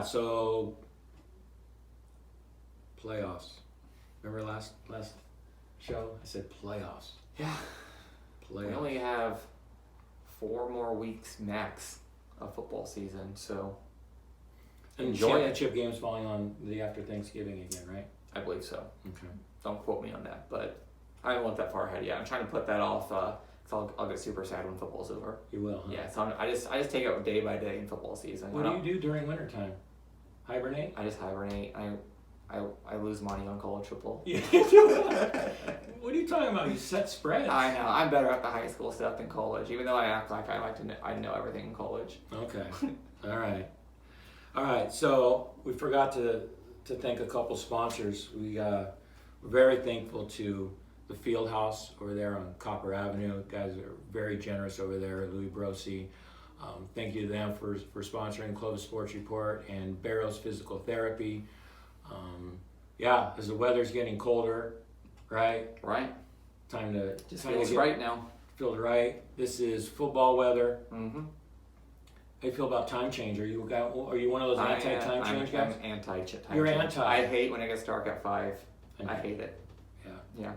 Speaker 1: So playoffs. Remember last show? I said playoffs.
Speaker 2: Yeah.
Speaker 1: Playoffs.
Speaker 2: We only have 4 more weeks max of football season, so
Speaker 1: and
Speaker 2: enjoy
Speaker 1: championship games falling on the after Thanksgiving again, right?
Speaker 2: I believe so.
Speaker 1: Okay.
Speaker 2: Don't quote me on that, but I haven't looked that far ahead yet. I'm trying to put that off. So I'll get super sad when football's over.
Speaker 1: You will, huh?
Speaker 2: Yeah, so I just take it day by day in football season.
Speaker 1: What do you do during wintertime? Hibernate?
Speaker 2: I just hibernate. I lose money on college football.
Speaker 1: Yeah. What are you talking about? You set spreads.
Speaker 2: I know. I'm better at the high school stuff than college, even though I act like I know everything in college.
Speaker 1: Okay. All right. So we forgot to thank a couple sponsors. We're very thankful to the Field House over there on Copper Avenue. Guys are very generous over there, Louis Brosi. Thank you to them for sponsoring Clovis Sports Report and Barrows Physical Therapy. As the weather's getting colder, right?
Speaker 2: Right.
Speaker 1: Time to
Speaker 2: Feels right now.
Speaker 1: feels right. This is football weather.
Speaker 2: Mm-hmm.
Speaker 1: How do you feel about time change? Are you one of those anti-time change guys?
Speaker 2: I'm anti-time
Speaker 1: You're
Speaker 2: change.
Speaker 1: anti.
Speaker 2: I hate when it gets dark at 5.
Speaker 1: And-
Speaker 2: I hate it.
Speaker 1: Yeah.
Speaker 2: Yeah.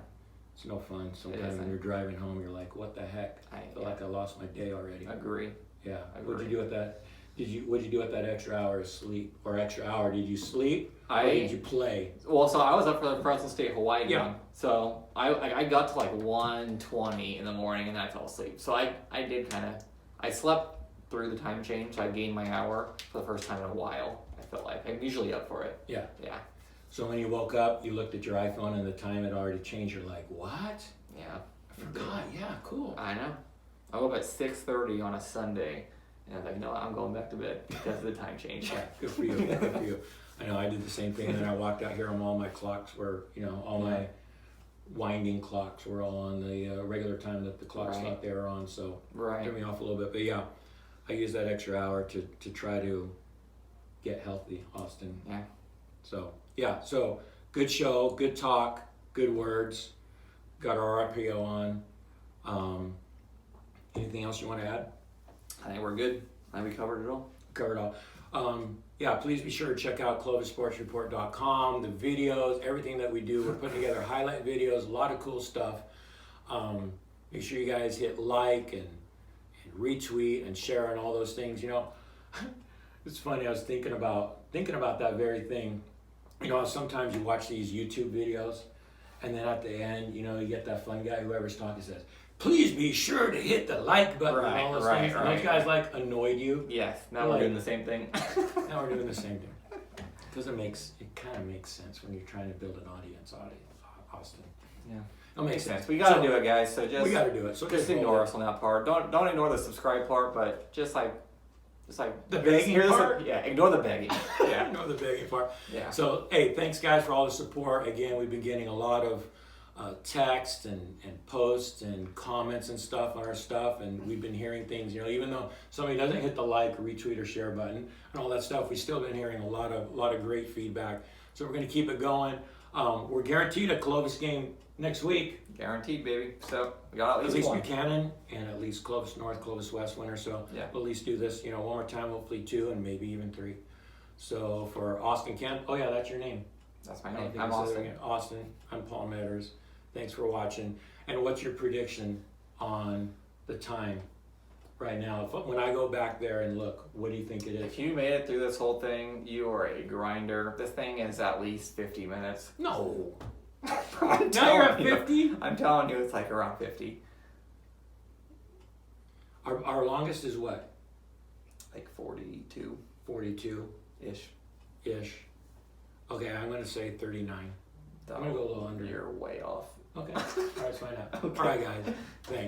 Speaker 1: It's no fun. Sometimes
Speaker 2: isn't.
Speaker 1: when you're driving home, you're like, "What the heck? I feel like I lost my day already."
Speaker 2: Agree.
Speaker 1: Yeah.
Speaker 2: Agree.
Speaker 1: What'd you do with that? What'd you do with that extra hour of sleep or extra hour? Did you sleep or did you play?
Speaker 2: Well, so I was up for the Fresno State Hawaii game.
Speaker 1: Yeah.
Speaker 2: So I got to like 1:20 in the morning and then I fell asleep. So I did I slept through the time change. I gained my hour for the first time in a while. I felt like I'm usually up for it.
Speaker 1: Yeah.
Speaker 2: Yeah.
Speaker 1: So when you woke up, you looked at your iPhone and the time had already changed. You're like, what?
Speaker 2: Yeah.
Speaker 1: I forgot. Yeah, cool.
Speaker 2: I know. I woke up at 6:30 on a Sunday, and I was like, no, I'm going back to bed because of the time change.
Speaker 1: Yeah, good for you. Good for you. I know I did the same thing, and then I walked out here and all my clocks were, all my winding clocks were all on the regular time that the clocks thought they were on, so it threw me off a little bit. But yeah, I used that extra hour to try to get healthy, Austin.
Speaker 2: Yeah.
Speaker 1: So, yeah, so good show, good talk, good words. Got our RPO on. Anything else you want to add?
Speaker 2: I think we're good. I think we covered it all.
Speaker 1: Covered all. Yeah, please be sure to check out clovisportsreport.com, the videos, everything that we do. We're putting together highlight videos, a lot of cool stuff. Make sure you guys hit like and retweet and share and all those things. It's funny, I was thinking about that very thing. Sometimes you watch these YouTube videos and then at the end, you get that fun guy, whoever's talking, says, please be sure to hit the like button and all those things. And those guys annoyed you.
Speaker 2: Yes, now we're doing the same thing.
Speaker 1: Now we're doing the same thing. Because it kind of makes sense when you're trying to build an audience, Austin.
Speaker 2: Yeah.
Speaker 1: It makes sense.
Speaker 2: We gotta do it, guys. So
Speaker 1: we gotta do it. So
Speaker 2: just ignore us on that part. Don't ignore the subscribe part, but just like
Speaker 1: the begging part.
Speaker 2: Yeah, ignore the begging. Yeah,
Speaker 1: ignore the begging part.
Speaker 2: Yeah.
Speaker 1: So hey, thanks guys for all the support. Again, we've been getting a lot of text and posts and comments and stuff on our stuff, and we've been hearing things. Even though somebody doesn't hit the like or retweet or share button and all that stuff, we've still been hearing a lot of great feedback. So we're going to keep it going. We're guaranteed a Clovis game next week.
Speaker 2: Guaranteed, baby. So we got
Speaker 1: at least Buchanan and at least Clovis North, Clovis West winner. So we'll at least do this, one more time, hopefully 2 and maybe even 3. So for Austin Kemp, oh yeah, that's your name.
Speaker 2: That's my name. I'm Austin.
Speaker 1: Austin. I'm Paul Meadors. Thanks for watching. And what's your prediction on the time right now? When I go back there and look, what do you think it is?
Speaker 2: If you made it through this whole thing, you are a grinder. This thing is at least 50 minutes.
Speaker 1: No.
Speaker 2: Now
Speaker 1: you're at 50?
Speaker 2: I'm telling you, it's like around 50.
Speaker 1: Our longest is what?
Speaker 2: Like 42.
Speaker 1: 42-ish.
Speaker 2: Ish.
Speaker 1: Okay, I'm going to say 39. I'm going to go a little under.
Speaker 2: You're way off.
Speaker 1: Okay. All right, let's find out. Okay. All right, guys. Thanks.